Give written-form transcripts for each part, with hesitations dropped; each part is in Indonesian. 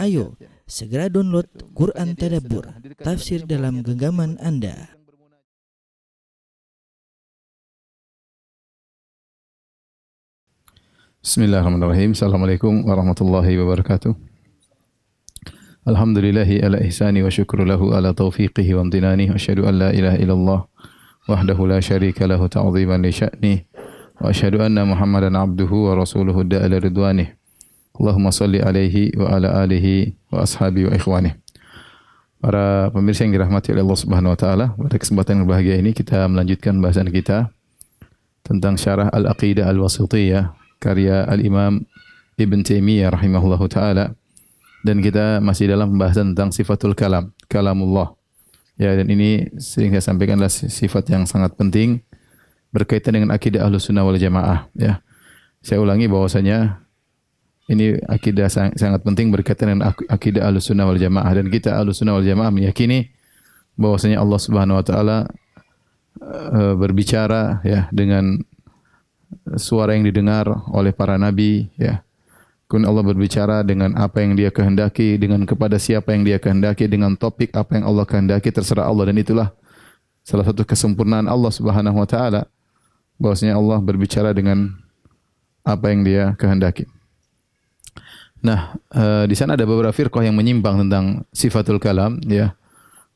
Ayo, segera download Quran Tadabbur, tafsir dalam genggaman Anda. Bismillahirrahmanirrahim. Assalamualaikum warahmatullahi wabarakatuh. Alhamdulillahi ala ihsani wa syukru lahu ala taufiqihi wa amtinani. Asyhadu an la ilaha illallah wahdahu la syarika lahu ta'ziman li sya'nih. Wa asyhadu anna Muhammadan abduhu wa rasuluhu da'ala ridwanih. Allahumma salli alaihi wa ala alihi wa ashabi wa ikhwanih. Para pemirsa yang dirahmati oleh Allah Subhanahu wa taala, pada kesempatan yang berbahagia ini kita melanjutkan bahasan kita tentang syarah Al-Aqidah Al-Wasithiyah karya Al-Imam Ibn Taimiyah rahimahullahu taala, dan kita masih dalam pembahasan tentang sifatul kalam, kalamullah. Ya, dan ini sering saya sampaikan adalah sifat yang sangat penting berkaitan dengan akidah Ahlussunnah wal Jamaah, ya. Saya ulangi bahwasanya ini akidah sangat penting berkaitan dengan akidah Ahlussunnah wal Jamaah, dan kita Ahlussunnah wal Jamaah meyakini bahwasanya Allah Subhanahu wa taala berbicara, ya, dengan suara yang didengar oleh para nabi, ya. Kemudian Allah berbicara dengan apa yang Dia kehendaki, dengan kepada siapa yang Dia kehendaki, dengan topik apa yang Allah kehendaki, terserah Allah, dan itulah salah satu kesempurnaan Allah Subhanahu wa taala, bahwasanya Allah berbicara dengan apa yang Dia kehendaki. Nah, di sana ada beberapa firqah yang menyimpang tentang sifatul kalam, ya.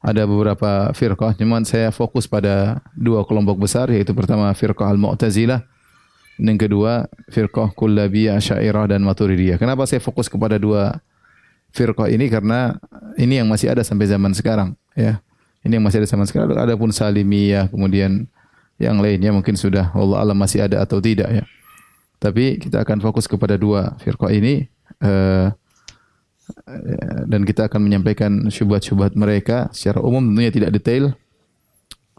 Ada beberapa firqah, cuman saya fokus pada dua kelompok besar, yaitu pertama firqah Al-Mu'tazilah, dan yang kedua firqah Kullabiyah, Asy'ariyah dan Maturidiyah. Kenapa saya fokus kepada dua firqah ini? Karena ini yang masih ada sampai zaman sekarang, ya. Ini yang masih ada zaman sekarang. Adapun Salimiyah, kemudian yang lainnya mungkin sudah wallahu alam masih ada atau tidak, ya. Tapi kita akan fokus kepada dua firqah ini. Dan kita akan menyampaikan syubhat-syubhat mereka secara umum, tentunya tidak detail,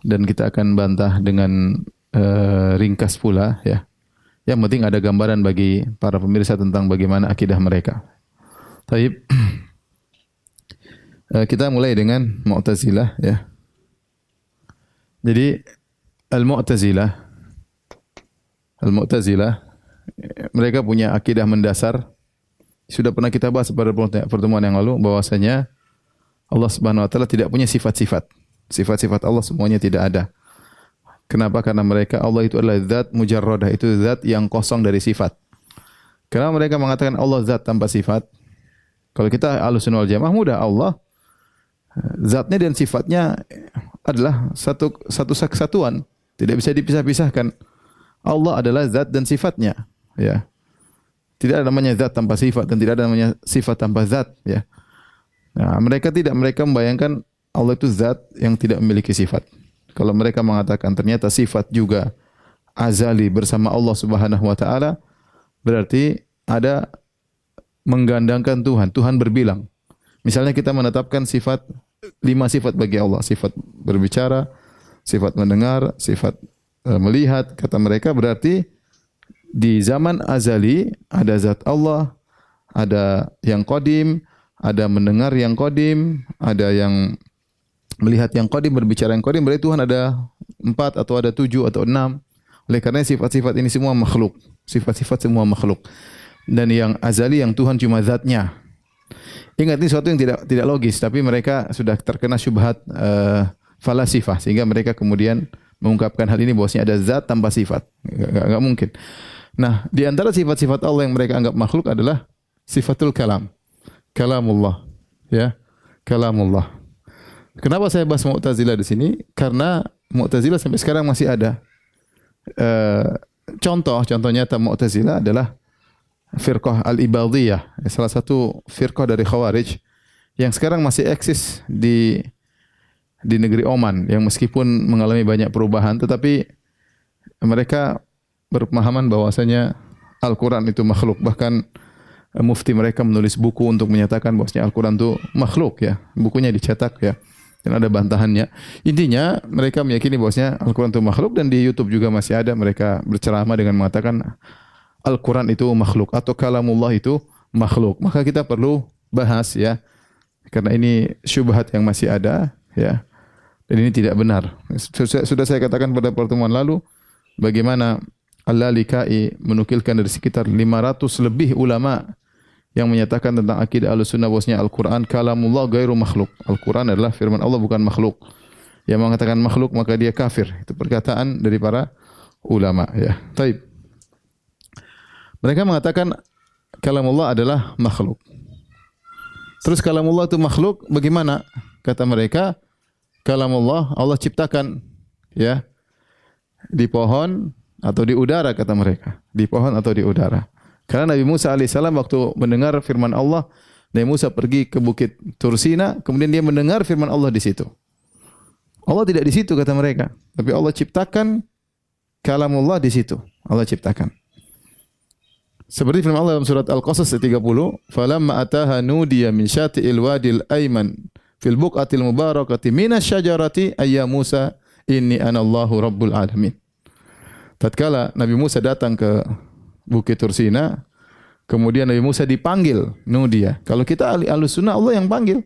dan kita akan bantah dengan ringkas pula, ya. Yang penting ada gambaran bagi para pemirsa tentang bagaimana akidah mereka. Baik. Kita mulai dengan Mu'tazilah, ya. Jadi Al-Mu'tazilah mereka punya akidah mendasar. Sudah pernah kita bahas pada pertemuan yang lalu bahwasanya Allah Subhanahu wa taala tidak punya sifat-sifat. Sifat-sifat Allah semuanya tidak ada. Kenapa? Karena mereka Allah itu adalah zat mujarradah, itu zat yang kosong dari sifat. Kenapa mereka mengatakan Allah zat tanpa sifat? Kalau kita Ahlussunnah wal Jamaah mudah, Allah zatnya dan sifatnya adalah satu kesatuan, tidak bisa dipisah-pisahkan. Allah adalah zat dan sifatnya, ya. Tidak ada namanya zat tanpa sifat, dan tidak ada namanya sifat tanpa zat, ya. Nah, mereka membayangkan Allah itu zat yang tidak memiliki sifat. Kalau mereka mengatakan ternyata sifat juga azali bersama Allah Subhanahu wa taala, berarti ada menggandangkan Tuhan. Tuhan berbilang. Misalnya kita menetapkan 5 sifat bagi Allah, sifat berbicara, sifat mendengar, sifat melihat, kata mereka berarti di zaman azali ada zat Allah, ada yang qadim, ada mendengar yang qadim, ada yang melihat yang qadim, berbicara yang qadim, berarti Tuhan ada 4 atau ada 7 atau 6. Oleh karena sifat-sifat ini semua makhluk, sifat-sifat semua makhluk. Dan yang azali, yang Tuhan cuma zatnya. Ingat, ini sesuatu yang tidak logis, tapi mereka sudah terkena syubhat falasifah, sehingga mereka kemudian mengungkapkan hal ini bahwasanya ada zat tanpa sifat. Enggak mungkin. Nah, di antara sifat-sifat Allah yang mereka anggap makhluk adalah sifatul kalam. Kalamullah, ya. Kalamullah. Kenapa saya bahas Mu'tazilah di sini? Karena Mu'tazilah sampai sekarang masih ada. Contoh nyata Mu'tazilah adalah firqah Al-Ibadiyah, salah satu firqah dari Khawarij yang sekarang masih eksis di negeri Oman, yang meskipun mengalami banyak perubahan, tetapi mereka berpemahaman bahwasanya Al-Quran itu makhluk. Bahkan mufti mereka menulis buku untuk menyatakan bahwasanya Al-Quran itu makhluk, ya. Bukunya dicetak, ya, dan ada bantahannya. Intinya mereka meyakini bahwasanya Al-Quran itu makhluk, dan di YouTube juga masih ada mereka berceramah dengan mengatakan Al-Quran itu makhluk atau kalamullah itu makhluk. Maka kita perlu bahas, ya, karena ini syubhat yang masih ada, ya, dan ini tidak benar. Sudah saya katakan pada pertemuan lalu bagaimana Al-Lalikai menukilkan dari sekitar 500 lebih ulama yang menyatakan tentang akidah Ahlussunnah bahwasanya Al-Qur'an kalamullah ghairu makhluk. Al-Qur'an adalah firman Allah bukan makhluk. Yang mengatakan makhluk maka dia kafir. Itu perkataan dari para ulama ya. Taib. Mereka mengatakan kalamullah adalah makhluk. Terus kalamullah itu makhluk bagaimana? Kata mereka, kalamullah Allah ciptakan ya di pohon atau di udara kata mereka. Di pohon atau di udara. Karena Nabi Musa alaihissalam waktu mendengar firman Allah, Nabi Musa pergi ke bukit Tursina, kemudian dia mendengar firman Allah di situ. Allah tidak di situ kata mereka, tapi Allah ciptakan kalamullah di situ. Allah ciptakan. Seperti firman Allah dalam surat Al-Qasas 30, "Falamma ataha nudiya min syati'il wadil aiman fil buqatil mubarakati minasyajarati ayya Musa inni anallahu rabbul alamin." Tatkala Nabi Musa datang ke Bukit Tursina, kemudian Nabi Musa dipanggil, nudia. Kalau kita Ahlussunnah Allah yang panggil.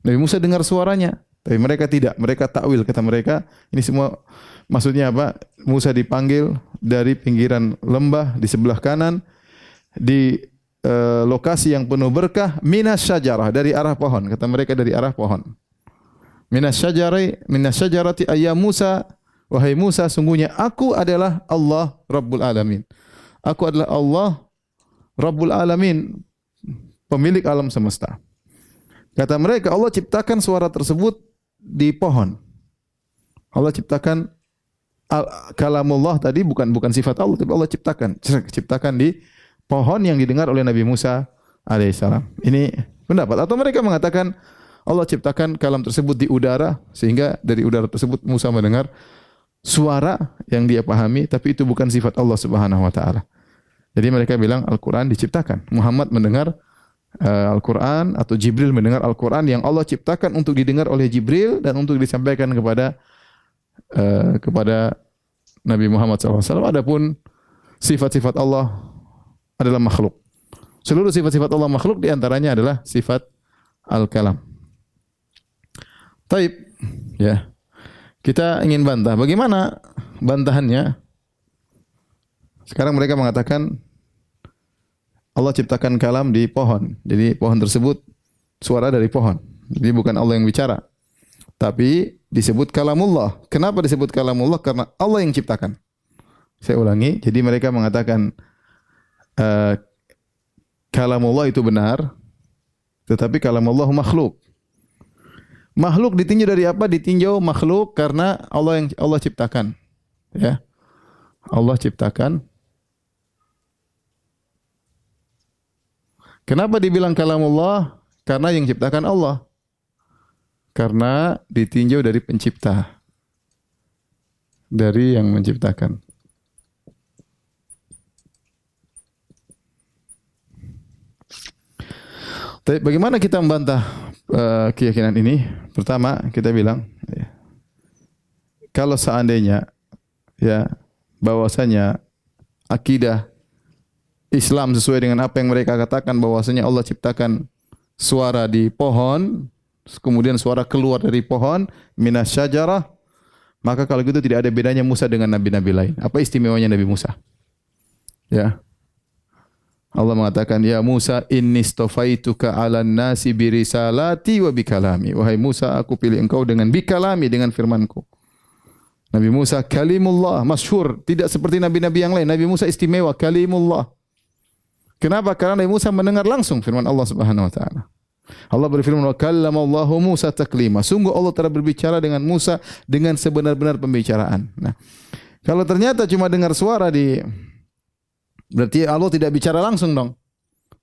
Nabi Musa dengar suaranya, tapi mereka tidak. Mereka takwil kata mereka, ini semua maksudnya apa? Musa dipanggil dari pinggiran lembah di sebelah kanan di lokasi yang penuh berkah minas syajarah dari arah pohon. Kata mereka dari arah pohon. Minas syajarati ayya Musa, wahai Musa, sungguhnya aku adalah Allah Rabbul Alamin. Aku adalah Allah Rabbul Alamin, pemilik alam semesta. Kata mereka, Allah ciptakan suara tersebut di pohon. Allah ciptakan kalamullah tadi bukan sifat Allah, tapi Allah ciptakan di pohon yang didengar oleh Nabi Musa alaihissalam. Ini pendapat. Atau mereka mengatakan Allah ciptakan kalam tersebut di udara, sehingga dari udara tersebut Musa mendengar suara yang dia pahami, tapi itu bukan sifat Allah Subhanahu wa taala. Jadi mereka bilang Al-Qur'an diciptakan. Muhammad mendengar Al-Qur'an atau Jibril mendengar Al-Qur'an yang Allah ciptakan untuk didengar oleh Jibril dan untuk disampaikan kepada Nabi Muhammad SAW. Adapun sifat-sifat Allah adalah makhluk. Seluruh sifat-sifat Allah makhluk, di antaranya adalah sifat Al-Kalam. Taib, ya. Kita ingin bantah. Bagaimana bantahannya? Sekarang mereka mengatakan Allah ciptakan kalam di pohon. Jadi pohon tersebut suara dari pohon. Jadi bukan Allah yang bicara. Tapi disebut kalamullah. Kenapa disebut kalamullah? Karena Allah yang ciptakan. Saya ulangi. Jadi mereka mengatakan kalamullah itu benar. Tetapi kalamullah makhluk. Makhluk ditinjau dari apa? Ditinjau makhluk karena Allah ciptakan. Ya. Allah ciptakan. Kenapa dibilang kalamullah? Karena yang ciptakan Allah. Karena ditinjau dari pencipta. Dari yang menciptakan. Tapi bagaimana kita membantah keyakinan ini? Pertama, kita bilang ya, kalau seandainya ya bahwasanya akidah Islam sesuai dengan apa yang mereka katakan bahwasanya Allah ciptakan suara di pohon, kemudian suara keluar dari pohon minas syajarah, maka kalau gitu tidak ada bedanya Musa dengan nabi-nabi lain. Apa istimewanya Nabi Musa? Ya. Allah mengatakan, "Ya Musa, inni istafaituka 'alan nasi birisalati wa bikalami." Wahai Musa, aku pilih engkau dengan bikalami, dengan firmanku. Nabi Musa kalimullah, masyhur, tidak seperti nabi-nabi yang lain. Nabi Musa istimewa, kalimullah. Kenapa? Karena Nabi Musa mendengar langsung firman Allah Subhanahu wa taala. Allah berfirman, "Wa kallamallahu Musa taklima." Sungguh Allah telah berbicara dengan Musa dengan sebenar-benar pembicaraan. Nah, kalau ternyata cuma dengar suara berarti Allah tidak bicara langsung dong.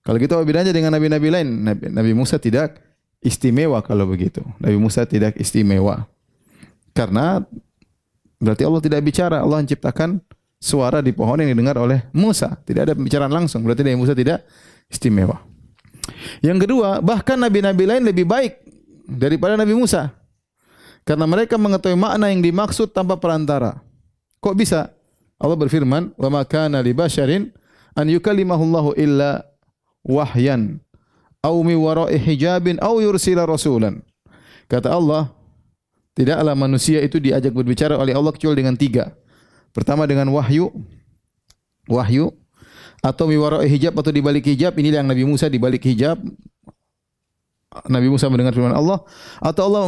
Kalau gitu apa bedanya dengan nabi-nabi lain? Nabi Musa tidak istimewa kalau begitu. Nabi Musa tidak istimewa. Karena berarti Allah tidak bicara. Allah menciptakan suara di pohon yang didengar oleh Musa. Tidak ada pembicaraan langsung. Berarti Nabi Musa tidak istimewa. Yang kedua, bahkan nabi-nabi lain lebih baik daripada Nabi Musa. Karena mereka mengetahui makna yang dimaksud tanpa perantara. Kok bisa? Allah berfirman, "Wa ma kana li basyarin an yukallimahullahu illa wahyan aw mi wara'i hijabin aw yursila rasulan." Kata Allah, tidaklah manusia itu diajak berbicara oleh Allah kecuali dengan tiga. Pertama dengan wahyu atau mi wara'i hijab atau di balik hijab, inilah yang Nabi Musa di balik hijab. Nabi Musa mendengar firman Allah, atau Allah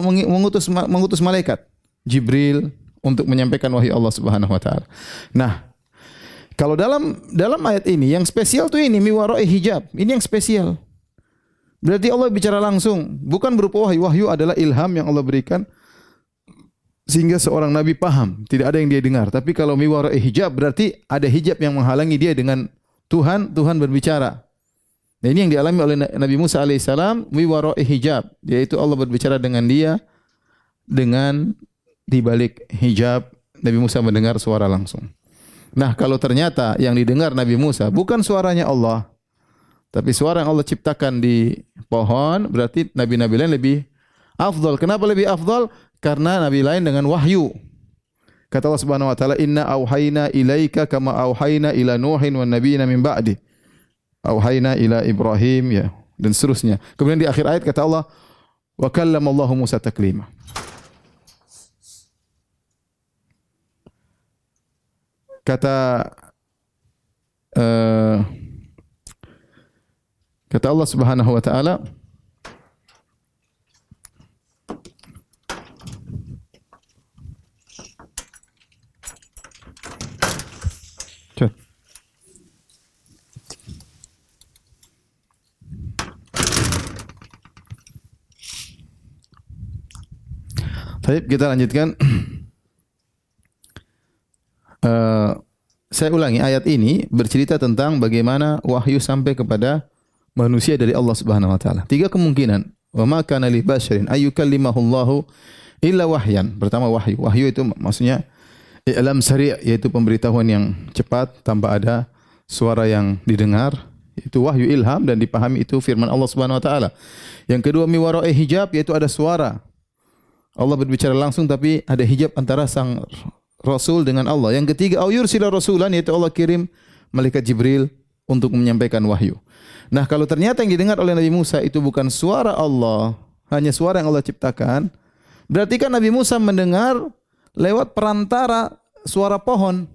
mengutus malaikat Jibril untuk menyampaikan wahyu Allah Subhanahu wa taala. Nah, kalau dalam ayat ini yang spesial tuh ini mi wara'i hijab. Ini yang spesial. Berarti Allah bicara langsung, bukan berupa wahyu. Wahyu adalah ilham yang Allah berikan sehingga seorang nabi paham, tidak ada yang dia dengar. Tapi kalau mi wara'i hijab berarti ada hijab yang menghalangi dia dengan Tuhan berbicara. Nah, ini yang dialami oleh Nabi Musa alaihissalam, mi wara'i hijab, yaitu Allah berbicara dengan dia dengan di balik hijab. Nabi Musa mendengar suara langsung. Nah, kalau ternyata yang didengar Nabi Musa bukan suaranya Allah, tapi suara yang Allah ciptakan di pohon, berarti nabi-nabi lain lebih afdal. Kenapa lebih afdal? Karena nabi lain dengan wahyu. Kata Allah Subhanahu wa taala, "Inna auhayna ilaika kama auhayna ila Nuhin wan nabiyina min ba'di." Auhayna ila Ibrahim, ya, dan seterusnya. Kemudian di akhir ayat kata Allah, "Wa kallamallahu Musa taklima." Kata Allah Subhanahu wa taala, baik, kita lanjutkan. Saya ulangi, ayat ini bercerita tentang bagaimana wahyu sampai kepada manusia dari Allah Subhanahu wa taala. 3 kemungkinan. Wa ma kana li basyarin ayyukallimahullahu illa wahyan. Pertama wahyu. Wahyu itu maksudnya i'lam sari', yaitu pemberitahuan yang cepat tanpa ada suara yang didengar. Itu wahyu ilham dan dipahami, itu firman Allah Subhanahu wa taala. Yang kedua mi wara'i hijab, yaitu ada suara. Allah berbicara langsung tapi ada hijab antara sang Rasul dengan Allah. Yang ketiga, au yursila rasulan, yaitu Allah kirim malaikat Jibril untuk menyampaikan wahyu. Nah, kalau ternyata yang didengar oleh Nabi Musa itu bukan suara Allah, hanya suara yang Allah ciptakan, berarti kan Nabi Musa mendengar lewat perantara suara pohon.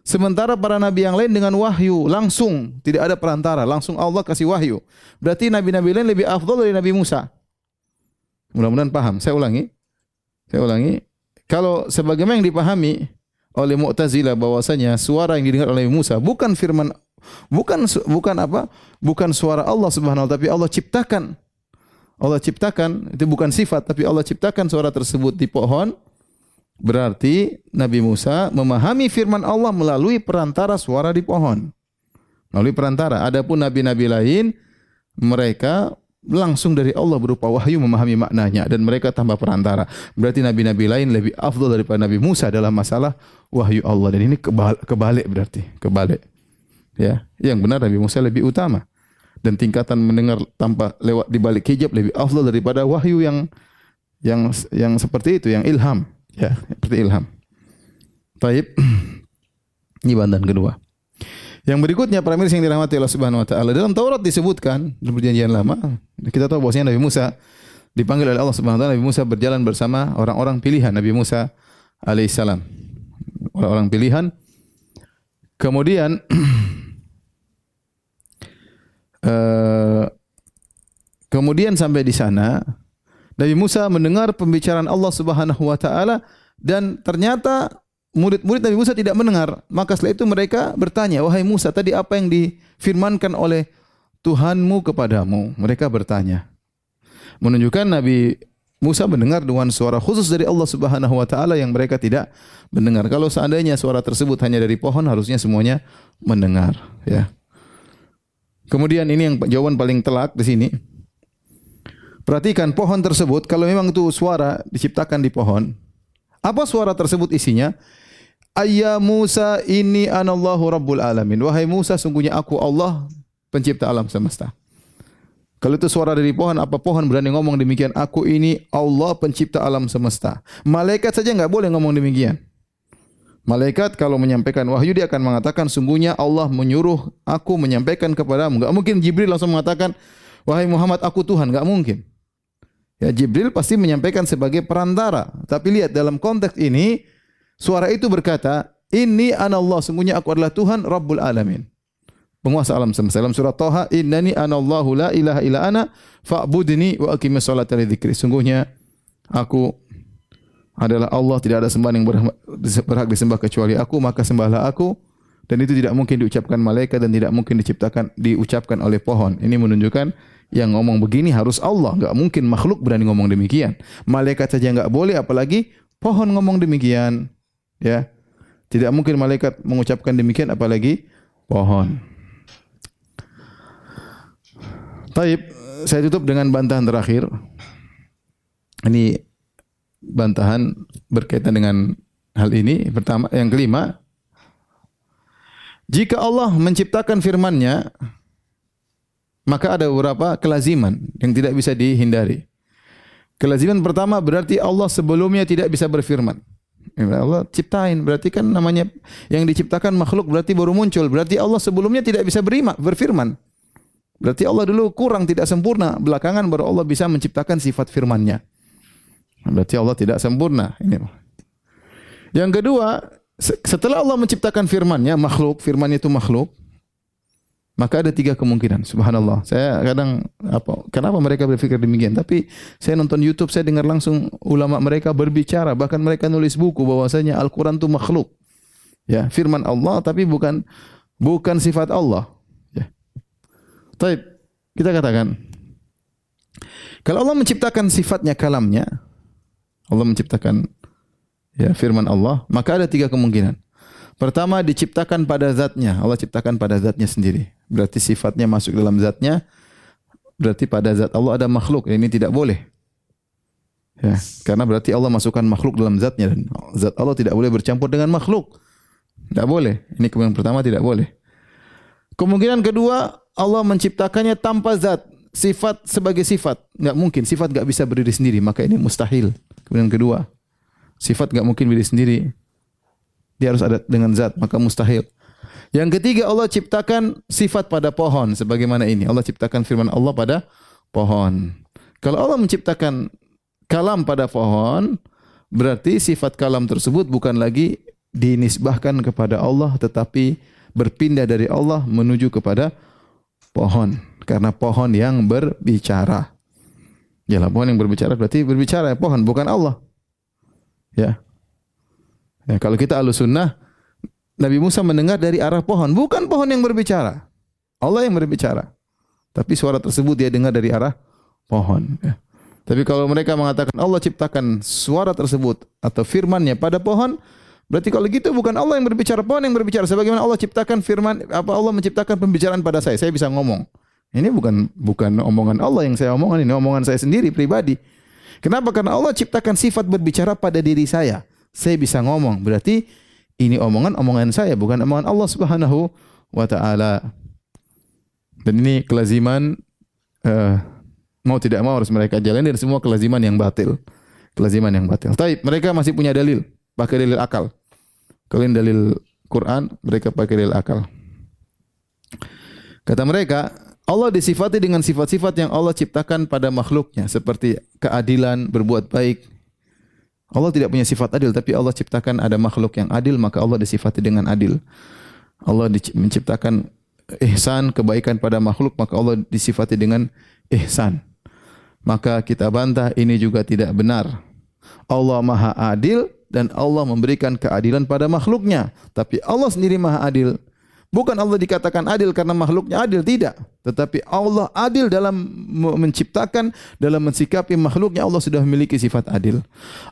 Sementara para nabi yang lain dengan wahyu langsung, tidak ada perantara, langsung Allah kasih wahyu. Berarti nabi-nabi lain lebih afdal dari Nabi Musa. Mudah-mudahan paham. Saya ulangi. Kalau sebagaimana yang dipahami oleh Mu'tazilah bahwasanya suara yang didengar oleh Musa bukan firman, bukan suara Allah Subhanahu wa taala, tapi Allah ciptakan. Allah ciptakan, itu bukan sifat, tapi Allah ciptakan suara tersebut di pohon. Berarti Nabi Musa memahami firman Allah melalui perantara suara di pohon. Melalui perantara. Adapun nabi-nabi lain, mereka langsung dari Allah berupa wahyu memahami maknanya dan mereka tanpa perantara. Berarti nabi-nabi lain lebih afdal daripada Nabi Musa dalam masalah wahyu Allah, dan ini kebalik berarti, kebalik. Ya, yang benar Nabi Musa lebih utama dan tingkatan mendengar tanpa lewat di balik hijab lebih afdal daripada wahyu yang seperti itu, yang ilham, ya, seperti ilham. Baik. Ini bantahan kedua. Yang berikutnya, para mirsa yang dirahmati Allah Subhanahu wa taala, dalam Taurat disebutkan di Perjanjian Lama, kita tahu bahwasanya Nabi Musa dipanggil oleh Allah Subhanahu wa taala. Nabi Musa berjalan bersama orang-orang pilihan Nabi Musa alaihissalam. Orang-orang pilihan. Kemudian sampai di sana Nabi Musa mendengar pembicaraan Allah Subhanahu wa taala, dan ternyata murid-murid Nabi Musa tidak mendengar. Maka setelah itu mereka bertanya, "Wahai Musa, tadi apa yang difirmankan oleh Tuhanmu kepadamu?" Mereka bertanya. Menunjukkan Nabi Musa mendengar dengan suara khusus dari Allah Subhanahu wa taala yang mereka tidak mendengar. Kalau seandainya suara tersebut hanya dari pohon, harusnya semuanya mendengar, ya. Kemudian ini yang jawaban paling telak di sini. Perhatikan pohon tersebut, kalau memang itu suara diciptakan di pohon, apa suara tersebut isinya? Ayya Musa inni anallahu rabbul alamin. Wahai Musa, sungguhnya aku Allah pencipta alam semesta. Kalau itu suara dari pohon, apa pohon berani ngomong demikian? Aku ini Allah pencipta alam semesta. Malaikat saja enggak boleh ngomong demikian. Malaikat kalau menyampaikan wahyu, dia akan mengatakan sungguhnya Allah menyuruh aku menyampaikan kepadamu. Enggak mungkin Jibril langsung mengatakan, "Wahai Muhammad, aku Tuhan." Enggak mungkin. Ya, Jibril pasti menyampaikan sebagai perantara. Tapi lihat dalam konteks ini, suara itu berkata, "Inni anallah, sungguhnya aku adalah Tuhan Rabbul Alamin." penguasa alam semesta. Dalam surah Thaha, innani anallahu la ilaha illa ana fa'budni wa aqimis sholata li dzikri. Sungguhnya aku adalah Allah, tidak ada sembahan yang berhak disembah kecuali aku, maka sembahlah aku. Dan itu tidak mungkin diucapkan malaikat dan tidak mungkin diucapkan oleh pohon. Ini menunjukkan yang ngomong begini harus Allah. Enggak mungkin makhluk berani ngomong demikian. Malaikat saja enggak boleh, apalagi pohon ngomong demikian. Ya. Tidak mungkin malaikat mengucapkan demikian, apalagi pohon. Taib, saya tutup dengan bantahan terakhir. Ini bantahan berkaitan dengan hal ini. Pertama, yang kelima, jika Allah menciptakan firman-Nya, maka ada beberapa kelaziman yang tidak bisa dihindari. Kelaziman pertama berarti Allah sebelumnya tidak bisa berfirman. Allah ciptain, berarti kan namanya yang diciptakan makhluk, berarti baru muncul. Berarti Allah sebelumnya tidak bisa berfirman. Berarti Allah dulu kurang, tidak sempurna. Belakangan baru Allah bisa menciptakan sifat firman-Nya. Berarti Allah tidak sempurna. Ini. Yang kedua, setelah Allah menciptakan firman-Nya, makhluk, firman itu makhluk, maka ada 3 kemungkinan. Subhanallah. Saya kadang kenapa mereka berpikir demikian? Tapi saya nonton YouTube, saya dengar langsung ulama mereka berbicara, bahkan mereka nulis buku bahwasanya Al-Qur'an itu makhluk. Ya, firman Allah tapi bukan sifat Allah. Ya. Baik, kita katakan kalau Allah menciptakan sifatnya kalamnya, Allah menciptakan ya firman Allah, maka ada 3 kemungkinan. Pertama, diciptakan pada zatnya. Allah ciptakan pada zatnya sendiri. Berarti sifatnya masuk dalam zatnya. Berarti pada zat Allah ada makhluk. Ini tidak boleh. Ya, karena berarti Allah masukkan makhluk dalam zatnya. Dan zat Allah tidak boleh bercampur dengan makhluk. Tidak boleh. Ini kemungkinan pertama, tidak boleh. Kemungkinan kedua, Allah menciptakannya tanpa zat. Sifat sebagai sifat. Tidak mungkin. Sifat tidak bisa berdiri sendiri. Maka ini mustahil. Kemungkinan kedua. Sifat tidak mungkin berdiri sendiri. Dia harus ada dengan zat, maka mustahil. Yang ketiga, Allah ciptakan sifat pada pohon sebagaimana ini. Allah ciptakan firman Allah pada pohon. Kalau Allah menciptakan kalam pada pohon, berarti sifat kalam tersebut bukan lagi dinisbahkan kepada Allah, tetapi berpindah dari Allah menuju kepada pohon. Karena pohon yang berbicara. Yalah, pohon yang berbicara berarti berbicara pohon, bukan Allah. Ya. Ya, kalau kita Ahlussunnah, Nabi Musa mendengar dari arah pohon, bukan pohon yang berbicara. Allah yang berbicara. Tapi suara tersebut dia dengar dari arah pohon. Ya. Tapi kalau mereka mengatakan Allah ciptakan suara tersebut atau firman-Nya pada pohon, berarti kalau gitu bukan Allah yang berbicara, pohon yang berbicara. Sebagaimana Allah ciptakan firman, Allah menciptakan pembicaraan pada saya bisa ngomong. Ini bukan omongan Allah yang saya omongkan, ini omongan saya sendiri pribadi. Kenapa? Karena Allah ciptakan sifat berbicara pada diri saya. Saya bisa ngomong. Berarti ini omongan saya, bukan omongan Allah Subhanahu wa taala. Dan ini kelaziman mau tidak mau harus mereka jalani, dan semua kelaziman yang batil. Kelaziman yang batil. Tapi mereka masih punya dalil, pakai dalil akal. Kalau ini dalil Quran, mereka pakai dalil akal. Kata mereka, Allah disifati dengan sifat-sifat yang Allah ciptakan pada makhluknya, seperti keadilan, berbuat baik. Allah tidak punya sifat adil, tapi Allah ciptakan ada makhluk yang adil, maka Allah disifati dengan adil. Allah menciptakan ihsan, kebaikan pada makhluk, maka Allah disifati dengan ihsan. Maka kita bantah ini juga tidak benar. Allah Maha Adil dan Allah memberikan keadilan pada makhluknya. Tapi Allah sendiri Maha Adil. Bukan Allah dikatakan adil karena makhluknya adil, tidak. Tetapi Allah adil dalam menciptakan, dalam mensikapi makhluknya. Allah sudah memiliki sifat adil.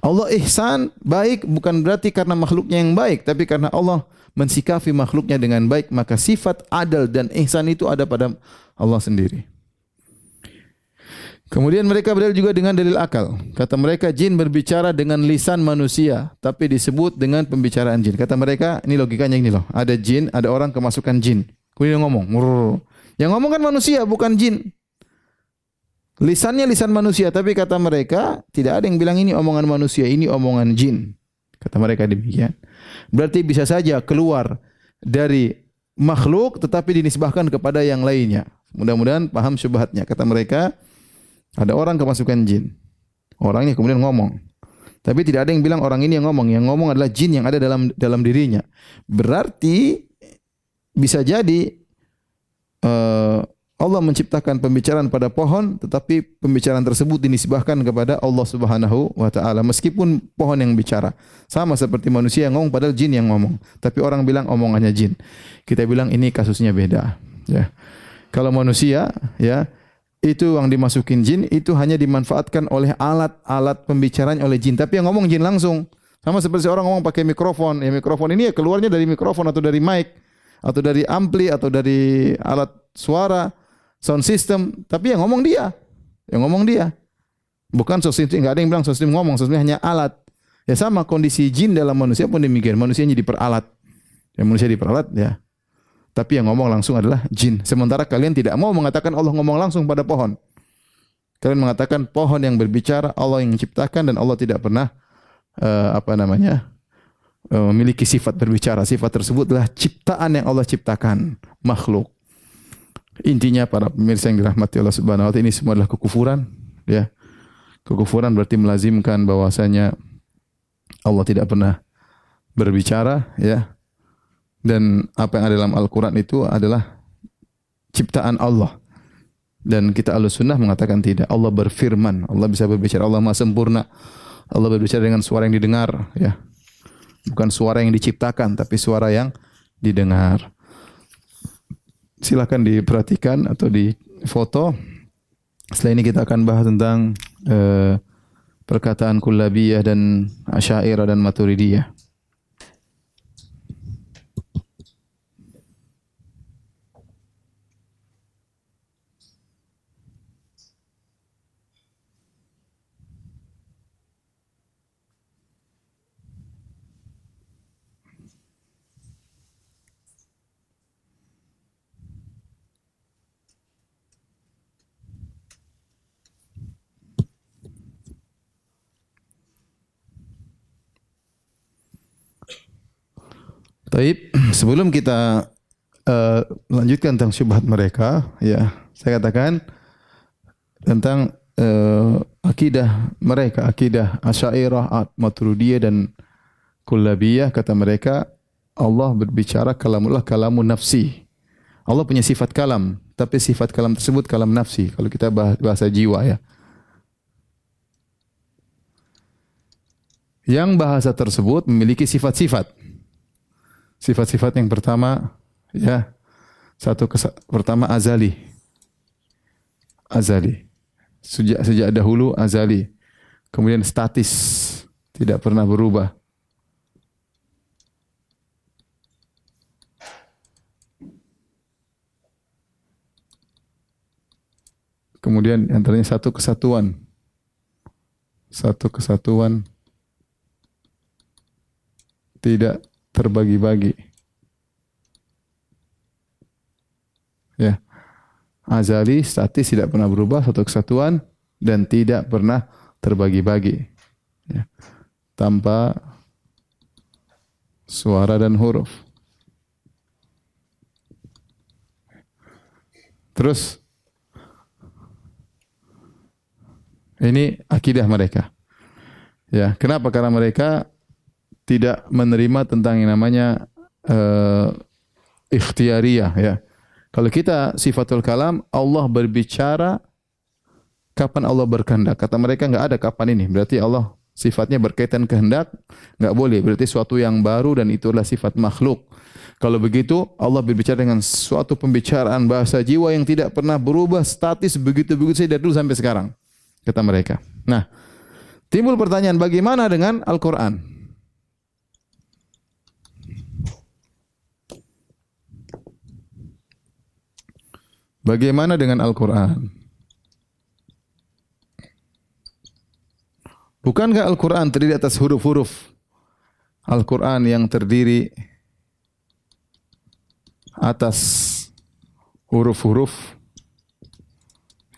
Allah ihsan, baik, bukan berarti karena makhluknya yang baik, tapi karena Allah mensikapi makhluknya dengan baik, maka sifat adil dan ihsan itu ada pada Allah sendiri. Kemudian mereka berdalil juga dengan dalil akal. Kata mereka, jin berbicara dengan lisan manusia, tapi disebut dengan pembicaraan jin. Kata mereka, ini logikanya ini loh. Ada jin, ada orang kemasukan jin. Kemudian ngomong. Yang ngomong kan manusia, bukan jin. Lisannya lisan manusia, tapi kata mereka, tidak ada yang bilang ini omongan manusia, ini omongan jin. Kata mereka demikian. Berarti bisa saja keluar dari makhluk, tetapi dinisbahkan kepada yang lainnya. Mudah-mudahan paham syubhatnya. Kata mereka, ada orang kemasukan jin. Orangnya kemudian ngomong. Tapi tidak ada yang bilang orang ini yang ngomong. Yang ngomong adalah jin yang ada dalam dirinya. Berarti bisa jadi Allah menciptakan pembicaraan pada pohon, tetapi pembicaraan tersebut dinisbahkan kepada Allah Subhanahu wa taala meskipun pohon yang bicara. Sama seperti manusia yang ngomong padahal jin yang ngomong. Tapi orang bilang omongannya jin. Kita bilang ini kasusnya beda, ya. Kalau manusia, ya, itu yang dimasukin jin itu hanya dimanfaatkan oleh alat-alat pembicaraan oleh jin, tapi yang ngomong jin langsung. Sama seperti orang ngomong pakai mikrofon. Ya, mikrofon ini ya keluarnya dari mikrofon atau dari mic atau dari ampli atau dari alat suara, sound system, tapi yang ngomong dia. Yang ngomong dia. Bukan sound system, enggak ada yang bilang sound system ngomong, sound system hanya alat. Ya sama kondisi jin dalam manusia pun demikian. Manusianya diperalat. Ya manusia diperalat, ya. Tapi yang ngomong langsung adalah jin. Sementara kalian tidak mau mengatakan Allah ngomong langsung pada pohon. Kalian mengatakan pohon yang berbicara, Allah yang menciptakan, dan Allah tidak pernah memiliki sifat berbicara. Sifat tersebut adalah ciptaan yang Allah ciptakan, makhluk. Intinya para pemirsa yang dirahmati Allah Subhanahu wa taala, ini semua adalah kekufuran, ya. Kekufuran berarti melazimkan bahwasanya Allah tidak pernah berbicara, ya. Dan apa yang ada dalam Al-Qur'an itu adalah ciptaan Allah. Dan kita Ahlussunnah mengatakan tidak. Allah berfirman, Allah bisa berbicara, Allah Maha sempurna. Allah berbicara dengan suara yang didengar, ya. Bukan suara yang diciptakan, tapi suara yang didengar. Silakan diperhatikan atau di foto. Setelah ini kita akan bahas tentang perkataan Kullabiyah dan Asy'ariyah dan Maturidiyah. Taib, sebelum kita lanjutkan tentang syubhat mereka, ya, saya katakan tentang akidah mereka, akidah Asy'ariyah, Maturidiyah dan Kullabiyah. Kata mereka, Allah berbicara kalamullah, kalamun nafsi. Allah punya sifat kalam, tapi sifat kalam tersebut kalam nafsi. Kalau kita bahasa jiwa, ya. Yang bahasa tersebut memiliki sifat-sifat. Sifat-sifat yang pertama, ya, pertama azali. Azali. Sejak dahulu azali. Kemudian statis, tidak pernah berubah. Kemudian antaranya satu kesatuan. Satu kesatuan, tidak terbagi-bagi. Ya. Azali, statis, tidak pernah berubah, satu kesatuan, dan tidak pernah terbagi-bagi. Ya. Tanpa suara dan huruf. Terus ini akidah mereka. Ya, kenapa? Karena mereka tidak menerima tentang yang namanya ikhtiyariyah, ya. Kalau kita sifatul kalam, Allah berbicara kapan Allah berkehendak. Kata mereka enggak ada kapan ini. Berarti Allah sifatnya berkaitan kehendak, enggak boleh. Berarti suatu yang baru dan itulah sifat makhluk. Kalau begitu, Allah berbicara dengan suatu pembicaraan bahasa jiwa yang tidak pernah berubah, statis begitu-begitu saja dari dulu sampai sekarang. Kata mereka. Nah, timbul pertanyaan, bagaimana dengan Al-Qur'an? Bagaimana dengan Al-Quran? Bukankah Al-Quran terdiri atas huruf-huruf? Al-Quran yang terdiri atas huruf-huruf,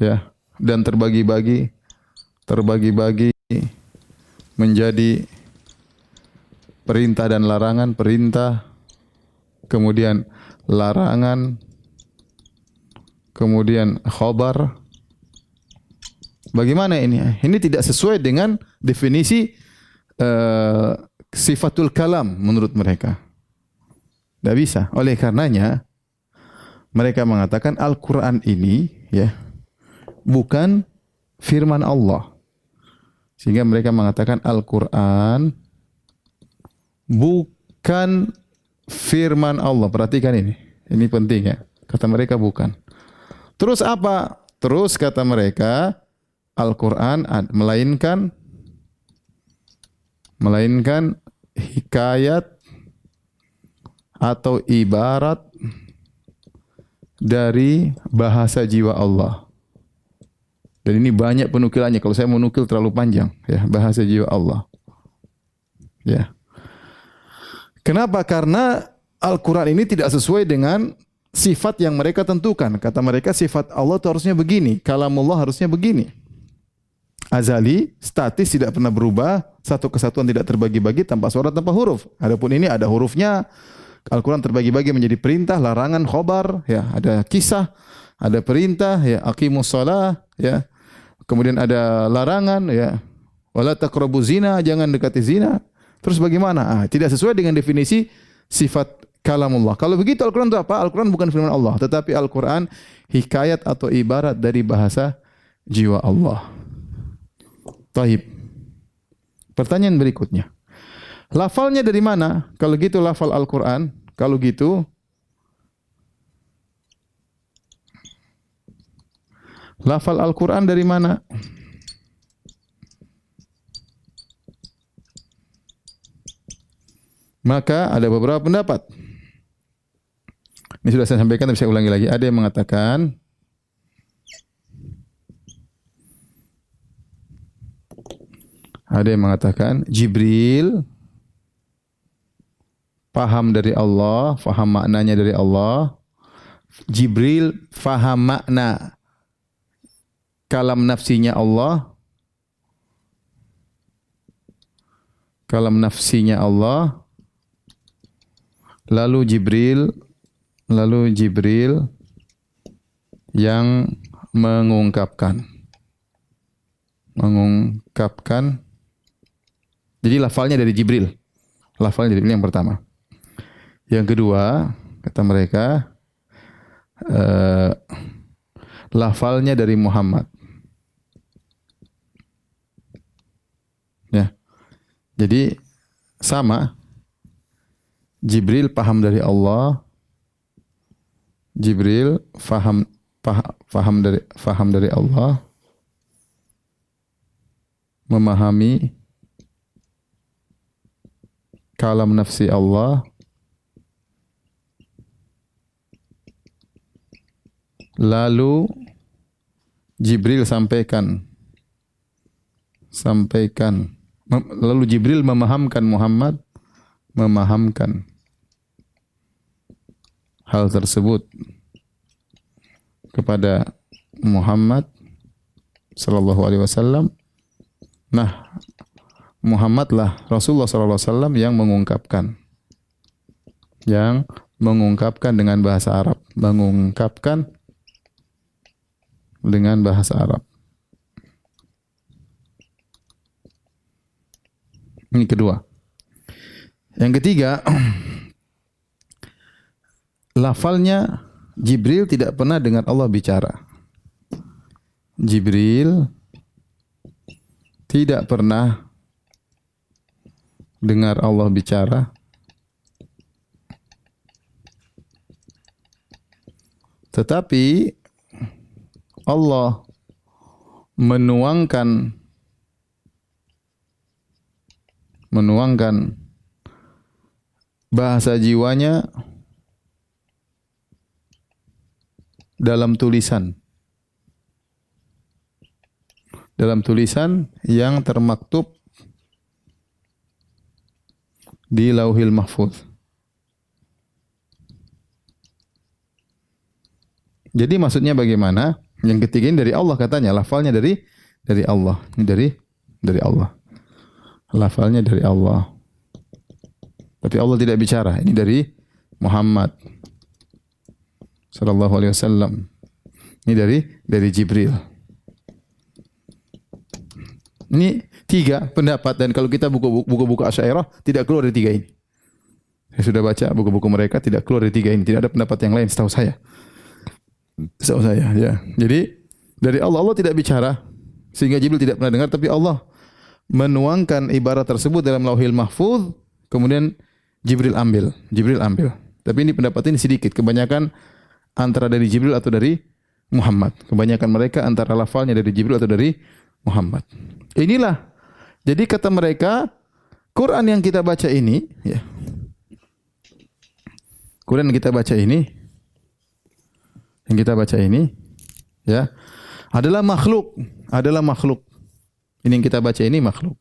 ya, dan terbagi-bagi menjadi perintah dan larangan, perintah, kemudian larangan, kemudian khabar. Bagaimana ini? Ini tidak sesuai dengan definisi sifatul kalam menurut mereka. Tidak bisa. Oleh karenanya, Mereka mengatakan Al-Quran ini ya bukan firman Allah. Sehingga mereka mengatakan Al-Quran bukan firman Allah. Perhatikan ini. Ini penting ya. Kata mereka bukan. Terus apa? Terus kata mereka Al-Quran melainkan hikayat atau ibarat dari bahasa jiwa Allah. Dan ini banyak penukilannya. Kalau saya menukil terlalu panjang, ya, bahasa jiwa Allah. Ya. Kenapa? Karena Al-Quran ini tidak sesuai dengan sifat yang mereka tentukan. Kata mereka sifat Allah itu harusnya begini, kalamullah harusnya begini. Azali, statis, tidak pernah berubah, satu kesatuan tidak terbagi-bagi tanpa suara, tanpa huruf. Adapun ini ada hurufnya. Al-Quran terbagi-bagi menjadi perintah, larangan, khobar, ya, ada kisah, ada perintah, ya, aqimus shalah, ya. Kemudian ada larangan, ya, wala taqrabuz zina, jangan dekati zina. Terus bagaimana? Tidak sesuai dengan definisi sifat kalamullah. Kalau begitu Al-Quran itu apa? Al-Quran bukan firman Allah, tetapi Al-Quran hikayat atau ibarat dari bahasa jiwa Allah. Taib. Pertanyaan berikutnya. Lafalnya dari mana? Kalau gitu lafal Al-Quran. Kalau gitu lafal Al-Quran dari mana? Maka ada beberapa pendapat. Ini sudah saya sampaikan tapi saya ulangi lagi. Ada yang mengatakan Jibril paham dari Allah, faham maknanya dari Allah. Jibril faham makna kalam nafsinya Allah. Kalam nafsinya Allah. Lalu Jibril yang mengungkapkan. Jadi lafalnya dari Jibril. Lafalnya dari Jibril yang pertama. Yang kedua, kata mereka, lafalnya dari Muhammad. Ya. Jadi sama. Jibril paham dari Allah. Jibril faham dari Allah. Memahami kalam nafsi Allah. Lalu Jibril lalu Jibril memahamkan Muhammad, hal tersebut kepada Muhammad sallallahu alaihi wasallam. Nah, Muhammadlah Rasulullah sallallahu alaihi wasallam yang mengungkapkan dengan bahasa Arab, Ini kedua. Yang ketiga, lafalnya Jibril tidak pernah dengar Allah bicara. Jibril tidak pernah dengar Allah bicara. Tetapi Allah menuangkan bahasa jiwanya dalam tulisan yang termaktub di Lauhil Mahfuz. Jadi maksudnya bagaimana? Yang ketiga ini dari Allah katanya, lafalnya dari Allah. Ini dari Allah. Lafalnya dari Allah. Tapi Allah tidak bicara. Ini dari Muhammad sallallahu alaihi wasallam. Ini dari Jibril. Ini tiga pendapat, dan kalau kita buku-buku Asy'ariyah tidak keluar dari tiga ini. Saya sudah baca buku-buku mereka, tidak keluar dari tiga ini. Tidak ada pendapat yang lain setahu saya. Setahu saya, ya. Jadi dari Allah, Allah tidak bicara sehingga Jibril tidak pernah dengar, tapi Allah menuangkan ibarat tersebut dalam Lauhil Mahfuz, kemudian Jibril ambil. Tapi ini pendapat ini sedikit, kebanyakan antara dari Jibril atau dari Muhammad. Kebanyakan mereka antara lafalnya dari Jibril atau dari Muhammad. Inilah. Jadi kata mereka, Quran yang kita baca ini, ya. Quran yang kita baca ini, ya, adalah makhluk. Ini yang kita baca ini makhluk.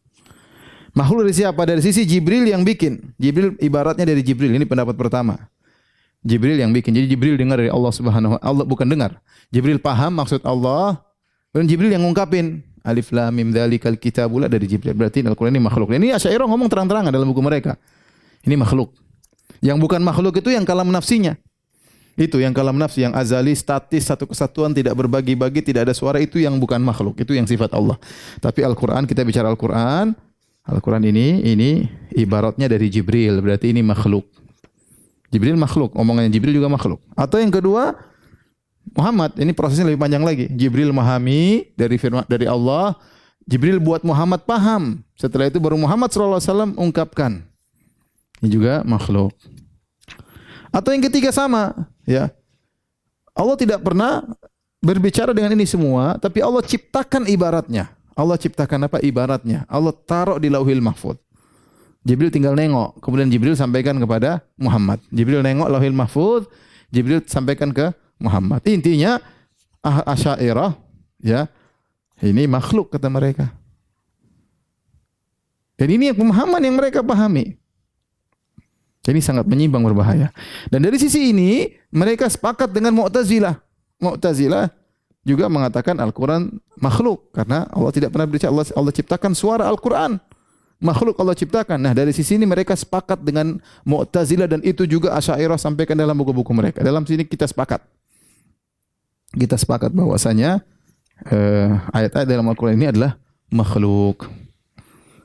Makhluk dari siapa? Dari sisi Jibril yang bikin. Jibril ibaratnya dari Jibril. Ini pendapat pertama. Jibril yang bikin. Jadi Jibril dengar dari Allah Subhanahu wa Allah, bukan dengar. Jibril paham maksud Allah, dan Jibril yang ngungkapin. Alif lam mim dzalikal kitabul dari Jibril. Berarti Al-Qur'an ini makhluk. Ini Asy'ariyah ngomong terang-terangan dalam buku mereka. Ini makhluk. Yang bukan makhluk itu yang kalam nafsinya. Itu yang kalam nafsi, yang azali, statis, satu kesatuan, tidak berbagi-bagi, tidak ada suara, itu yang bukan makhluk. Itu yang sifat Allah. Tapi Al-Quran, kita bicara Al-Quran. Al-Quran ini ibaratnya dari Jibril. Berarti ini makhluk. Jibril makhluk. Omongannya Jibril juga makhluk. Atau yang kedua, Muhammad. Ini prosesnya lebih panjang lagi. Jibril memahami dari firman dari Allah. Jibril buat Muhammad paham. Setelah itu baru Muhammad SAW ungkapkan. Ini juga makhluk. Atau yang ketiga sama, ya. Allah tidak pernah berbicara dengan ini semua, tapi Allah ciptakan ibaratnya. Allah ciptakan apa? Ibaratnya. Allah taruh di Lauhil Mahfuz. Jibril tinggal nengok, kemudian Jibril sampaikan kepada Muhammad. Jibril nengok Lauhil Mahfuz, Jibril sampaikan ke Muhammad. Intinya Asy'ariyah, ya. Ini makhluk kata mereka. Dan ini pemahaman yang mereka pahami. Ini sangat menyimpang, berbahaya. Dan dari sisi ini mereka sepakat dengan Mu'tazilah. Mu'tazilah juga mengatakan Al-Quran makhluk karena Allah tidak pernah berbicara. Allah ciptakan suara Al-Quran. Makhluk Allah ciptakan. Nah, dari sisi ini mereka sepakat dengan Mu'tazilah, dan itu juga Asy'ariyah sampaikan dalam buku-buku mereka. Dalam sini kita sepakat. Kita sepakat bahwasanya ayat-ayat dalam Al-Quran ini adalah makhluk.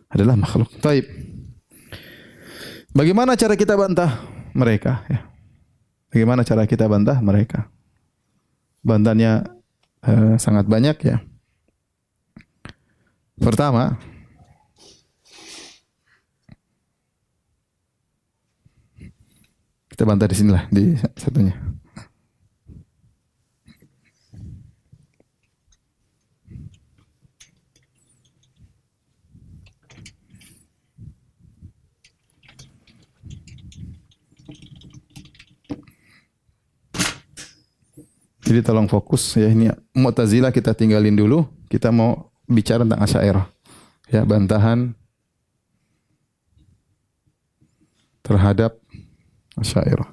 Adalah makhluk. Taib. Bagaimana cara kita bantah mereka? Ya. Bagaimana cara kita bantah mereka? Bantahannya sangat banyak, ya. Pertama, kita bantah di sinilah, di satunya. Jadi tolong fokus, ya. Ini Mu'tazilah kita tinggalin dulu. Kita mau bicara tentang Asy'ariyah. Ya, bantahan terhadap Asy'ariyah.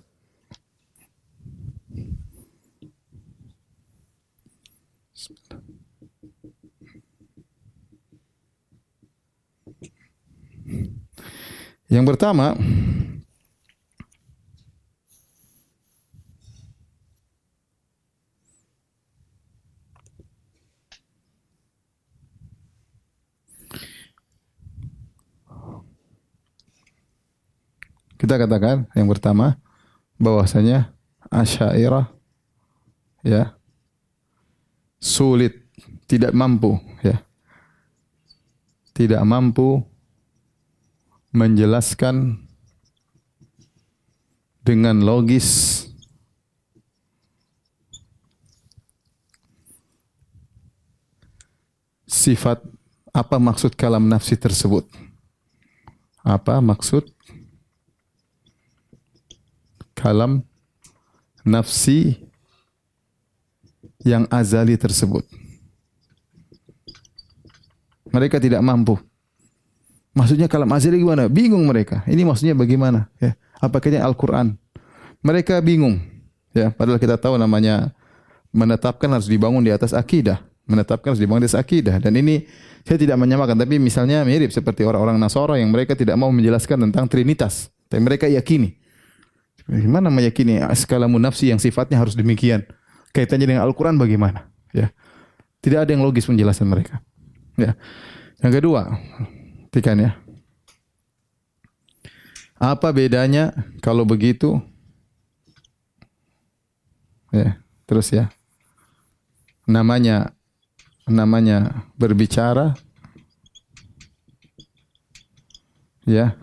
Yang pertama, kita katakan yang pertama bahwasanya Asy'ariyah, ya, sulit, tidak mampu, ya. Tidak mampu menjelaskan dengan logis sifat apa maksud kalam nafsi tersebut. Apa maksud kalam nafsi yang azali tersebut. Mereka tidak mampu. Maksudnya kalam azali gimana? Bingung mereka. Ini maksudnya bagaimana? Ya. Apakah ini Al-Quran? Mereka bingung. Ya, padahal kita tahu namanya menetapkan harus dibangun di atas akidah. Menetapkan harus dibangun di atas akidah. Dan ini saya tidak menyamakan, tapi misalnya mirip seperti orang-orang Nasara yang mereka tidak mau menjelaskan tentang Trinitas. Tapi mereka yakini. Bagaimana meyakini kalamun nafsi yang sifatnya harus demikian? Kaitannya dengan Al-Quran bagaimana? Ya. Tidak ada yang logis penjelasan mereka. Ya. Yang kedua, perhatikan, ya. Apa bedanya kalau begitu? Ya, terus, ya. namanya berbicara, ya,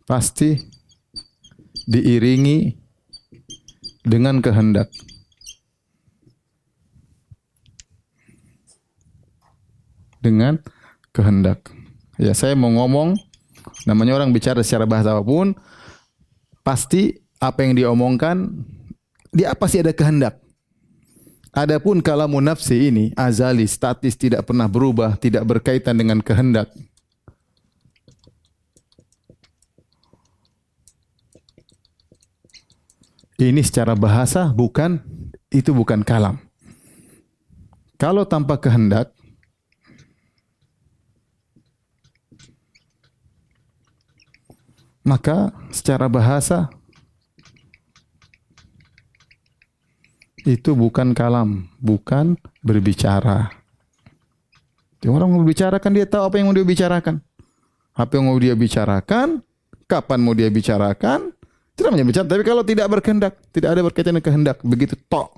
pasti diiringi dengan kehendak. Dengan kehendak. Ya, saya mau ngomong, namanya orang bicara secara bahasa apapun, pasti apa yang diomongkan, dia pasti ada kehendak. Adapun kalamun nafsi ini azali, statis, tidak pernah berubah, tidak berkaitan dengan kehendak. Ini secara bahasa itu bukan kalam. Kalau tanpa kehendak, maka secara bahasa itu bukan kalam, bukan berbicara. Orang mau berbicara kan dia tahu apa yang mau dia bicarakan. Apa yang mau dia bicarakan, kapan mau dia bicarakan, itu namanya bicara. Tapi kalau tidak berkehendak, tidak ada berkaitan dengan kehendak, begitu tok,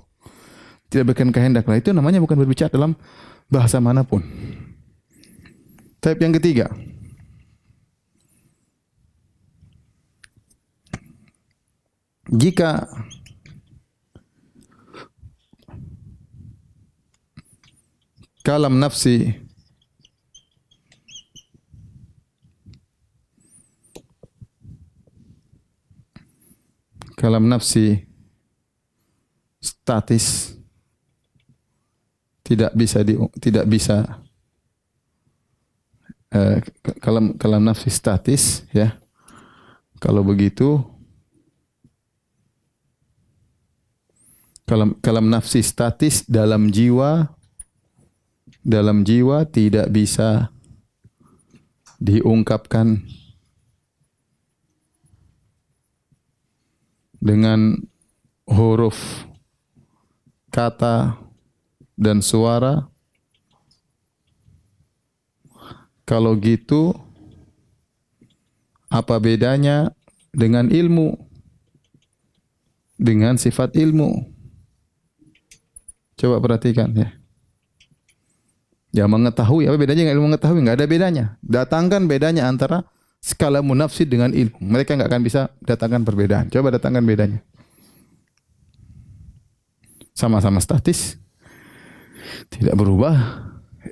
tidak berkaitan kehendak, lah itu namanya bukan berbicara dalam bahasa manapun. Type yang ketiga, jika kalam nafsi statis, tidak bisa kalam nafsi statis, ya. Kalau begitu kalam nafsi statis dalam jiwa tidak bisa diungkapkan dengan huruf, kata, dan suara. Kalau gitu, apa bedanya dengan ilmu? Dengan sifat ilmu. Coba perhatikan, ya. Ya, mengetahui, apa bedanya dengan ilmu mengetahui? Enggak ada bedanya. Datangkan bedanya antara skala munafsid dengan ilmu. Mereka enggak akan bisa datangkan perbedaan. Coba datangkan bedanya. Sama-sama statis, tidak berubah.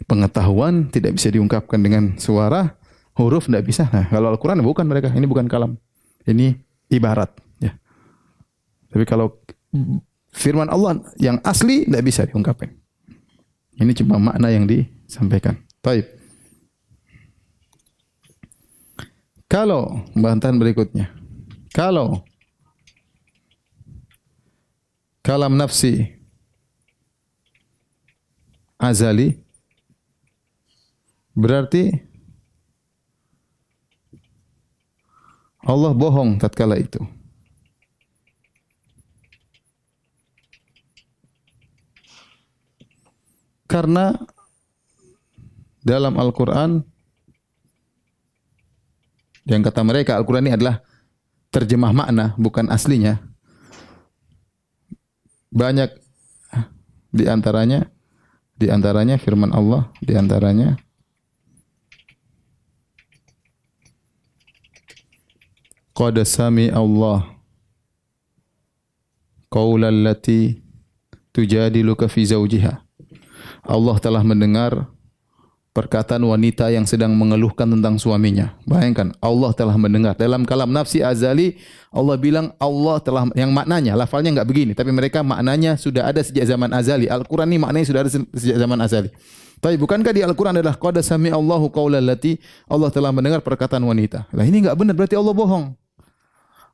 Pengetahuan tidak bisa diungkapkan dengan suara, huruf tidak bisa. Nah, kalau Al-Quran bukan mereka, ini bukan kalam. Ini ibarat, ya. Tapi kalau firman Allah yang asli tidak bisa diungkapkan. Ini cuma makna yang disampaikan. Baik. Kalau bantahan berikutnya, kalau kalam nafsi azali, berarti Allah bohong tatkala itu. Karena dalam Al-Quran, yang kata mereka Al-Quran ini adalah terjemah makna, bukan aslinya. Banyak di antaranya firman Allah, di antaranya qad sami Allah qaulal lati tujadiluka fi zawjiha. Allah telah mendengar perkataan wanita yang sedang mengeluhkan tentang suaminya. Bayangkan, Allah telah mendengar. Dalam kalam nafsi azali, Allah bilang Allah telah, yang maknanya, lafalnya enggak begini, tapi mereka maknanya sudah ada sejak zaman azali. Al-Quran ini maknanya sudah ada sejak zaman azali. Tapi bukankah di Al-Quran adalah qad sami Allahu qaulal lati, Allah telah mendengar perkataan wanita. Lah ini enggak benar, berarti Allah bohong.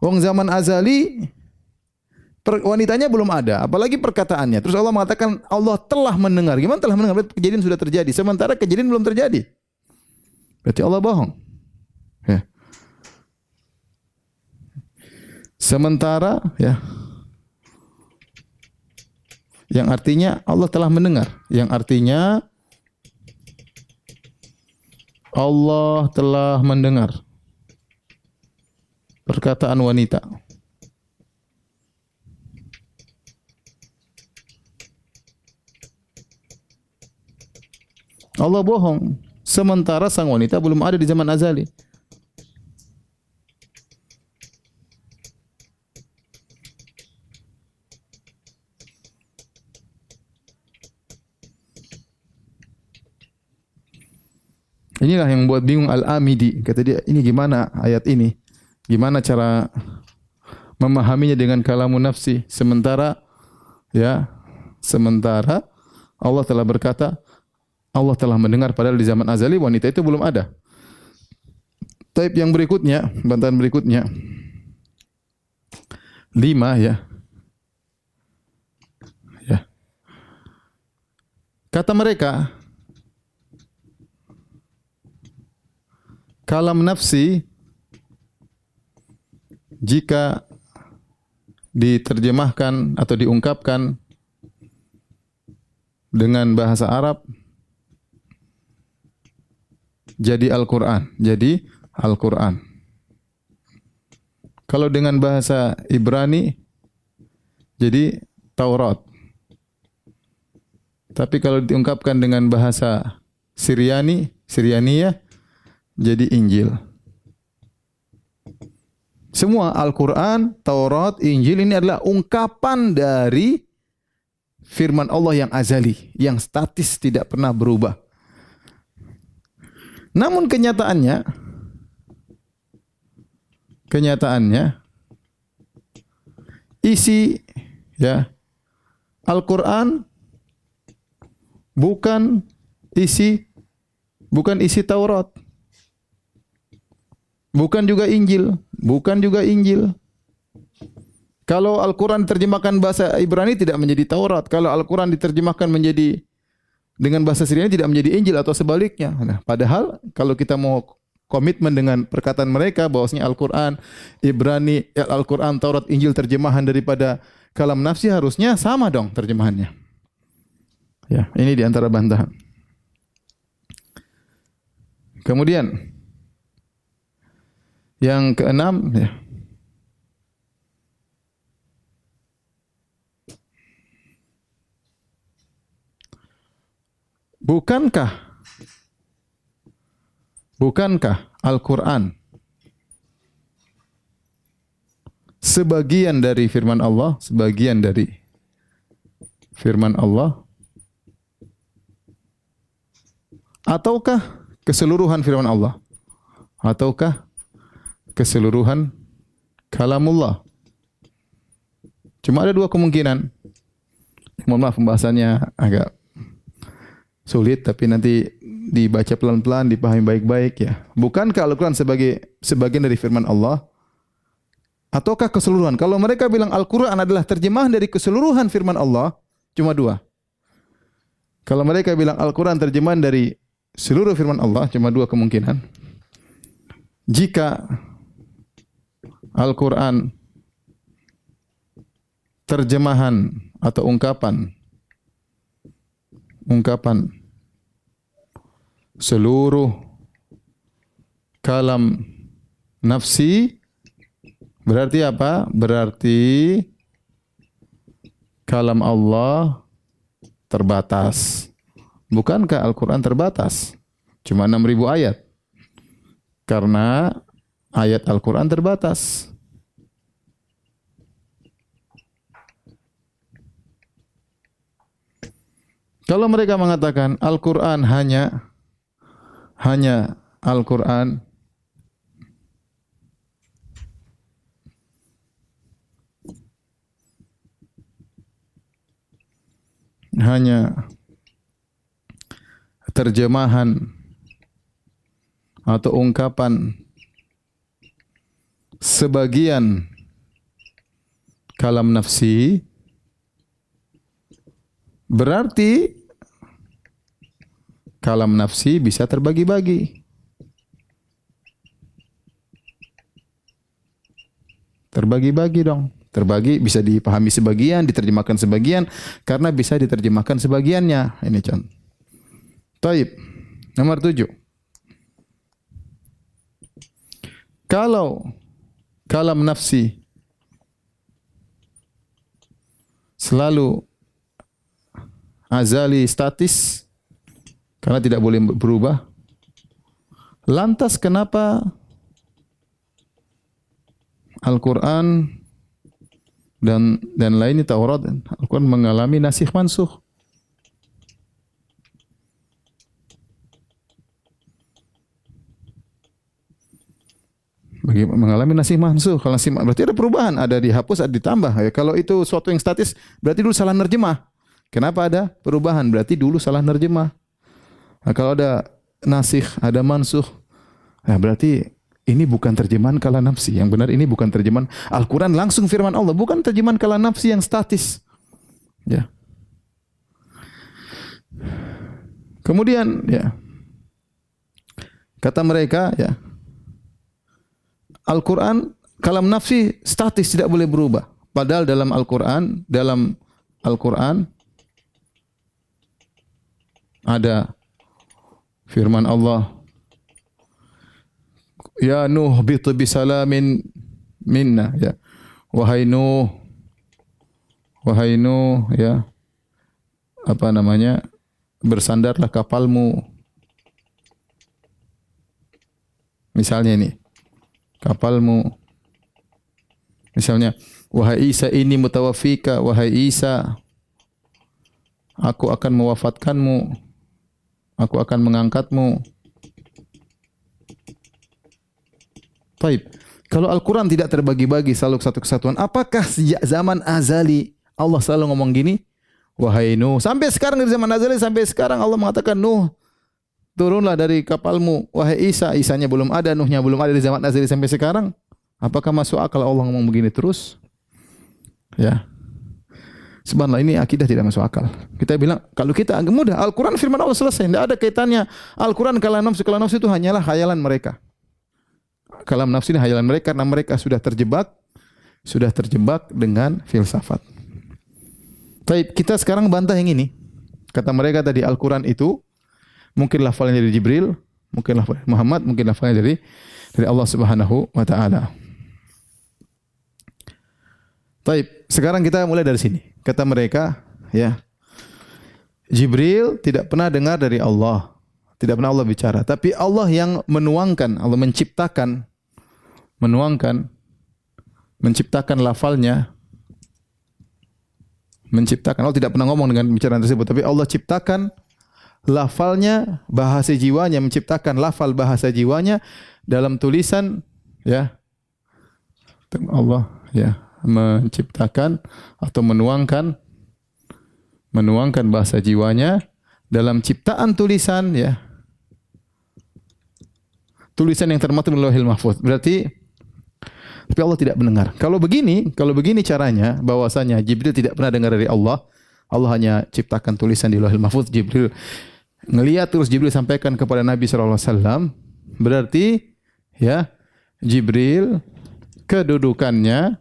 Wong zaman azali wanitanya belum ada, apalagi perkataannya. Terus Allah mengatakan Allah telah mendengar. Gimana telah mendengar? Berarti kejadian sudah terjadi. Sementara kejadian belum terjadi. Berarti Allah bohong. Ya. Sementara, ya, yang artinya Allah telah mendengar. Yang artinya Allah telah mendengar perkataan wanita. Allah bohong. Sementara sang wanita belum ada di zaman azali. Inilah yang buat bingung Al-Amidi. Kata dia, ini gimana ayat ini? Gimana cara memahaminya dengan kalamun nafsi? Sementara Allah telah berkata, Allah telah mendengar padahal di zaman azali wanita itu belum ada. Taib yang berikutnya, bantahan berikutnya. 5 ya. Ya. Kata mereka, kalam nafsi jika diterjemahkan atau diungkapkan dengan bahasa Arab jadi Al-Quran. Jadi Al-Quran. Kalau dengan bahasa Ibrani jadi Taurat. Tapi kalau diungkapkan dengan bahasa Syrianiyah jadi Injil. Semua Al-Quran, Taurat, Injil ini adalah ungkapan dari firman Allah yang azali, yang statis tidak pernah berubah. Namun kenyataannya isi Al-Quran bukan isi Taurat. Bukan juga Injil. Kalau Al-Quran diterjemahkan bahasa Ibrani tidak menjadi Taurat. Kalau Al-Quran diterjemahkan menjadi dengan bahasa Syriani tidak menjadi Injil atau sebaliknya. Nah, padahal kalau kita mau komitmen dengan perkataan mereka bahwasanya Al-Quran Ibrani, Al-Quran Taurat, Injil terjemahan daripada kalam nafsi harusnya sama dong terjemahannya. Ya, ini di antara bantahan. Kemudian yang keenam ya. Bukankah Al-Quran sebagian dari firman Allah, ataukah keseluruhan firman Allah? Ataukah keseluruhan kalamullah? Cuma ada dua kemungkinan. Mohon maaf pembahasannya agak sulit, tapi nanti dibaca pelan-pelan, dipahami baik-baik ya. Bukankah Al-Quran sebagian dari firman Allah? Ataukah keseluruhan? Kalau mereka bilang Al-Quran adalah terjemahan dari keseluruhan firman Allah, cuma dua. Kalau mereka bilang Al-Quran terjemahan dari seluruh firman Allah, cuma dua kemungkinan. Jika Al-Quran terjemahan atau ungkapan seluruh kalam nafsi, berarti apa? Berarti kalam Allah terbatas. Bukankah Al-Quran terbatas? Cuma 6.000 ayat. Karena ayat Al-Quran terbatas. Kalau mereka mengatakan Al-Quran hanya Al-Quran hanya terjemahan atau ungkapan sebagian kalam nafsi, berarti kalam nafsi bisa terbagi-bagi. Terbagi-bagi dong. Terbagi bisa dipahami sebagian, diterjemahkan sebagian, karena bisa diterjemahkan sebagiannya. Ini contoh. Taib. Nomor 7. Kalau kalam nafsi selalu azali statis, Karena tidak boleh berubah. Lantas kenapa Al-Quran dan lainnya Taurat dan Al-Quran mengalami nasikh mansukh? Mengalami nasikh mansukh. Kalau nasikh berarti ada perubahan, ada dihapus, ada ditambah. Ya, kalau itu suatu yang statis, berarti dulu salah nerjemah. Kenapa ada perubahan? Berarti dulu salah nerjemah. Nah, kalau ada nasikh, ada mansukh, nah berarti ini bukan terjemahan kalam nafsi. Yang benar ini bukan terjemahan Al-Quran langsung firman Allah, bukan terjemahan kalam nafsi yang statis. Ya. Kemudian ya, kata mereka ya, Al-Quran kalam nafsi statis, tidak boleh berubah. Padahal dalam Al-Quran ada firman Allah, ya Nuh bitu bisalamin minna, ya wahai Nuh ya, apa namanya, bersandarlah kapalmu. Misalnya ini kapalmu. Misalnya, wahai Isa ini mutawaffika, wahai Isa, aku akan mewafatkanmu, aku akan mengangkatmu. Taib. Kalau Al-Quran tidak terbagi-bagi, selalu satu kesatuan, apakah sejak zaman azali Allah selalu ngomong gini? Wahai Nuh. Sampai sekarang, dari zaman azali sampai sekarang Allah mengatakan, Nuh, turunlah dari kapalmu. Wahai Isa, Isanya belum ada, Nuhnya belum ada, dari zaman azali sampai sekarang. Apakah masuk akal Allah ngomong begini terus? Ya. Subhanallah, ini akidah tidak masuk akal. Kita bilang, kalau kita agak mudah, Al-Quran firman Allah selesai. Tidak ada kaitannya. Al-Quran kalam nafsi itu hanyalah khayalan mereka. Kalam nafsi ini khayalan mereka karena mereka sudah terjebak dengan filsafat. Baik, kita sekarang bantah yang ini. Kata mereka tadi, Al-Quran itu mungkin lafalnya dari Jibril, mungkin lafalnya Muhammad, mungkin lafalnya dari Allah Subhanahu wa taala. Baik, sekarang kita mulai dari sini. Kata mereka, ya, Jibril tidak pernah dengar dari Allah. Tidak pernah Allah bicara. Tapi Allah yang menuangkan, Allah menciptakan lafalnya. Allah tidak pernah ngomong dengan bicaraan tersebut. Tapi Allah ciptakan lafalnya, bahasa jiwanya, menciptakan lafal bahasa jiwanya dalam tulisan, ya. Allah, ya, menciptakan atau menuangkan bahasa jiwanya dalam ciptaan tulisan, ya. Tulisan yang termaktub di Lauhil Mahfuz. Berarti tapi Allah tidak mendengar. Kalau begini caranya, bahwasanya Jibril tidak pernah dengar dari Allah. Allah hanya ciptakan tulisan di Lauhil Mahfuz. Jibril ngelihat terus, Jibril sampaikan kepada Nabi sallallahu alaihi wasallam. Berarti ya, Jibril kedudukannya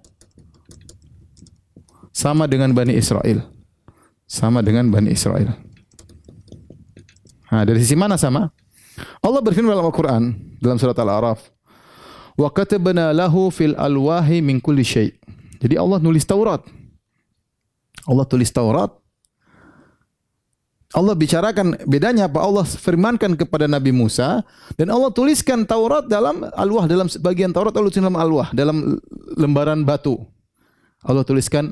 sama dengan Bani Israel. Nah, dari sisi mana sama? Allah berfirman dalam Al-Quran, dalam surat Al-A'raf, wa katabna lahu fil alwahi min kulli syai'. Jadi Allah tulis Taurat. Allah bicarakan bedanya apa? Allah firmankan kepada Nabi Musa, dan Allah tuliskan Taurat dalam alwah, dalam bagian Taurat Allah tuliskan dalam alwah, dalam lembaran batu. Allah tuliskan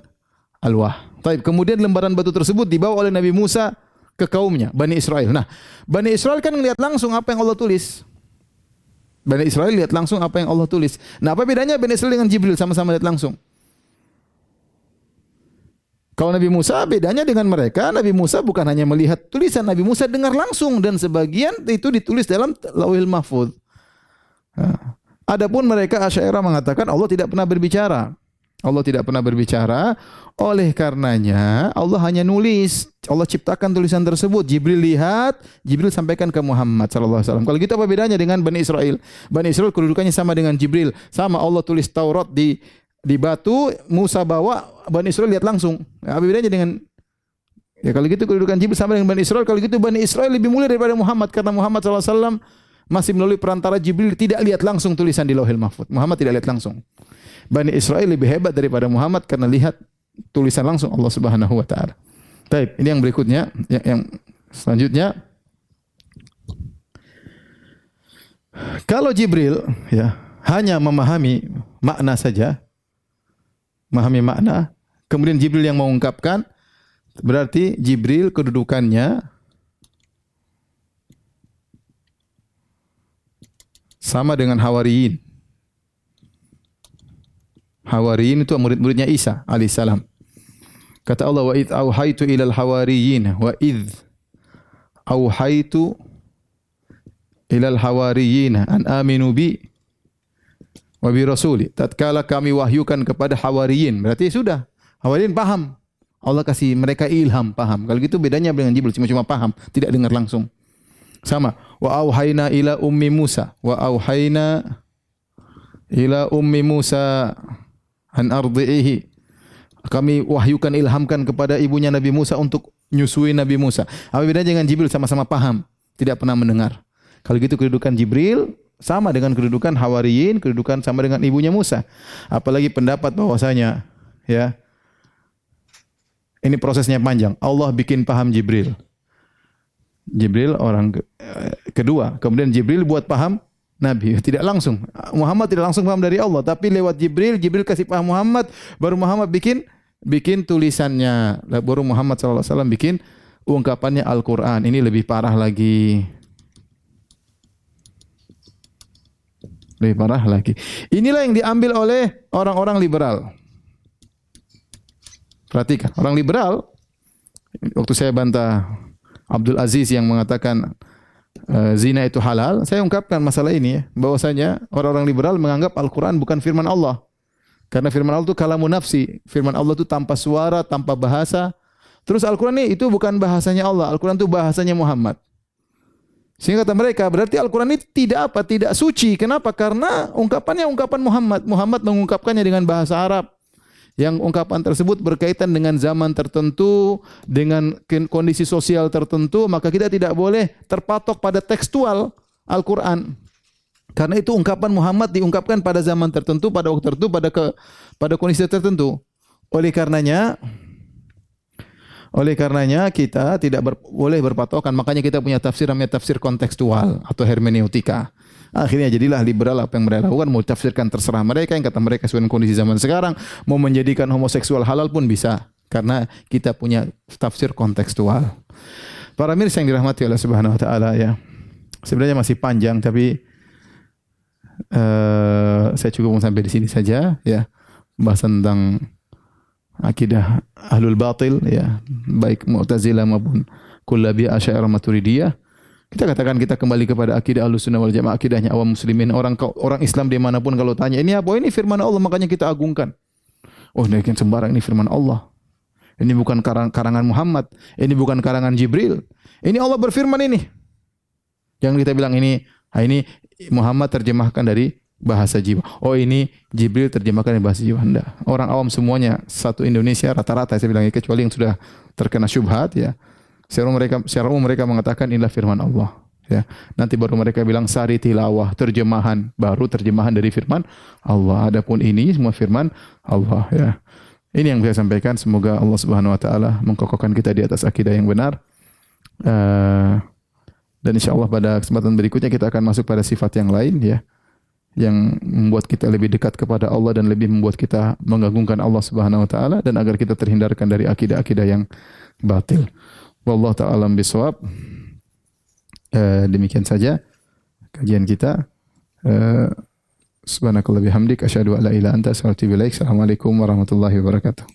alwah. Baik, kemudian lembaran batu tersebut dibawa oleh Nabi Musa ke kaumnya, Bani Israel. Nah, Bani Israel kan lihat langsung apa yang Allah tulis. Nah, apa bedanya Bani Israel dengan Jibril? Sama-sama lihat langsung. Kalau Nabi Musa, bedanya dengan mereka, Nabi Musa bukan hanya melihat tulisan, Nabi Musa dengar langsung, dan sebagian itu ditulis dalam Lauhil Mahfuz. Nah, adapun mereka Asy'ariyah mengatakan Allah tidak pernah berbicara. Oleh karenanya Allah hanya nulis. Allah ciptakan tulisan tersebut. Jibril lihat, Jibril sampaikan ke Muhammad sallallahu alaihi wasallam. Kalau gitu apa bedanya dengan Bani Israel? Bani Israel kedudukannya sama dengan Jibril. Sama, Allah tulis Taurat di batu, Musa bawa, Bani Israel lihat langsung. Apa bedanya dengan, ya kalau gitu kedudukan Jibril sama dengan Bani Israel. Kalau gitu Bani Israel lebih mulia daripada Muhammad, karena Muhammad sallallahu alaihi wasallam masih melalui perantara Jibril, tidak lihat langsung tulisan di Lauhil Mahfuz. Muhammad tidak lihat langsung. Bani Israel lebih hebat daripada Muhammad karena lihat tulisan langsung Allah Subhanahu wa taala. Baik, ini yang berikutnya, yang selanjutnya, Kalau Jibril ya hanya memahami makna saja, memahami makna, kemudian Jibril yang mengungkapkan, berarti Jibril kedudukannya sama dengan Hawariyin. Hawariyin itu murid-muridnya Isa alaihissalam. Kata Allah, wa idh auhaitu ilal hawariyin, wa idh auhaitu ilal hawariyin an aminu bi wa bi rasuli. Tatkala kami wahyukan kepada hawariyin, berarti sudah. Hawariyin paham. Allah kasih mereka ilham, paham. Kalau gitu bedanya dengan Jibril, cuma paham, tidak dengar langsung. Sama. Wa auhayna ila ummi Musa, wa auhayna ila ummi Musa an ardi'ihi. Kami wahyukan, ilhamkan kepada ibunya Nabi Musa untuk nyusui Nabi Musa. Apa bedanya dengan Jibril? Sama-sama paham, tidak pernah mendengar. Kalau gitu kedudukan Jibril sama dengan kedudukan Hawariyin, kedudukan sama dengan ibunya Musa. Apalagi pendapat bahwasanya ya ini prosesnya panjang. Allah bikin paham Jibril. Jibril orang kedua, kemudian Jibril buat paham Nabi, tidak langsung. Muhammad tidak langsung paham dari Allah, tapi lewat Jibril, Jibril kasih paham Muhammad, baru Muhammad bikin tulisannya, baru Muhammad SAW bikin ungkapannya Al-Quran. Ini lebih parah lagi. Lebih parah lagi. Inilah yang diambil oleh orang-orang liberal. Perhatikan, orang liberal, waktu saya bantah Abdul Aziz yang mengatakan zina itu halal, saya ungkapkan masalah ini ya, bahwasanya orang-orang liberal menganggap Al-Quran bukan firman Allah. Karena firman Allah itu kalamun nafsi, firman Allah itu tanpa suara, tanpa bahasa. Terus Al-Quran itu bukan bahasanya Allah, Al-Quran itu bahasanya Muhammad. Sehingga kata mereka, berarti Al-Quran ini tidak suci. Kenapa? Karena ungkapannya ungkapan Muhammad. Muhammad mengungkapkannya dengan bahasa Arab. Yang ungkapan tersebut berkaitan dengan zaman tertentu, dengan kondisi sosial tertentu, maka kita tidak boleh terpatok pada tekstual Al-Quran. Karena itu ungkapan Muhammad diungkapkan pada zaman tertentu, pada waktu tertentu, pada kondisi tertentu. Oleh karenanya kita tidak boleh berpatokan. Makanya kita punya tafsir namanya tafsir kontekstual atau hermeneutika. Akhirnya jadilah liberal, apa yang mereka lakukan, mau tafsirkan terserah mereka, yang kata mereka sesuai kondisi zaman sekarang, mau menjadikan homoseksual halal pun bisa. Karena kita punya tafsir kontekstual. Para mirsa yang dirahmati Allah Subhanahu wa taala ya. Sebenarnya masih panjang tapi saya cukup sampai di sini saja ya. Pembahasan tentang akidah ahlul batil ya, baik Mu'tazilah maupun Kullabiyah, Asy'ariyah, Maturidiyah. Kita katakan kita kembali kepada akidah Ahlussunnah wal Jamaah, akidahnya awam muslimin. Orang Islam dimanapun kalau tanya ini apa, ini firman Allah, makanya kita agungkan. Oh, ini sembarang, ini firman Allah. Ini bukan karangan Muhammad, ini bukan karangan Jibril. Ini Allah berfirman ini. Jangan kita bilang ini Muhammad terjemahkan dari bahasa jiwa. Oh, ini Jibril terjemahkan dari bahasa jiwa. Enggak. Orang awam semuanya satu Indonesia rata-rata saya bilang, kecuali yang sudah terkena syubhat ya. Secara umum mereka mengatakan inilah firman Allah ya. Nanti baru mereka bilang sari tilawah, terjemahan, baru terjemahan dari firman Allah. Adapun ini semua firman Allah ya. Ini yang saya sampaikan, semoga Allah Subhanahu wa taala mengkokohkan kita di atas akidah yang benar. Dan insyaallah pada kesempatan berikutnya kita akan masuk pada sifat yang lain ya, yang membuat kita lebih dekat kepada Allah dan lebih membuat kita mengagungkan Allah Subhanahu wa taala, dan agar kita terhindarkan dari akidah-akidah yang batil. Wallahu ta'ala bisawab. Demikian saja kajian kita. Subhanakallah bihamdik asyhadu an la ilaha illa anta astaghfiruka wa atubu ilaik. Assalamualaikum warahmatullahi wabarakatuh.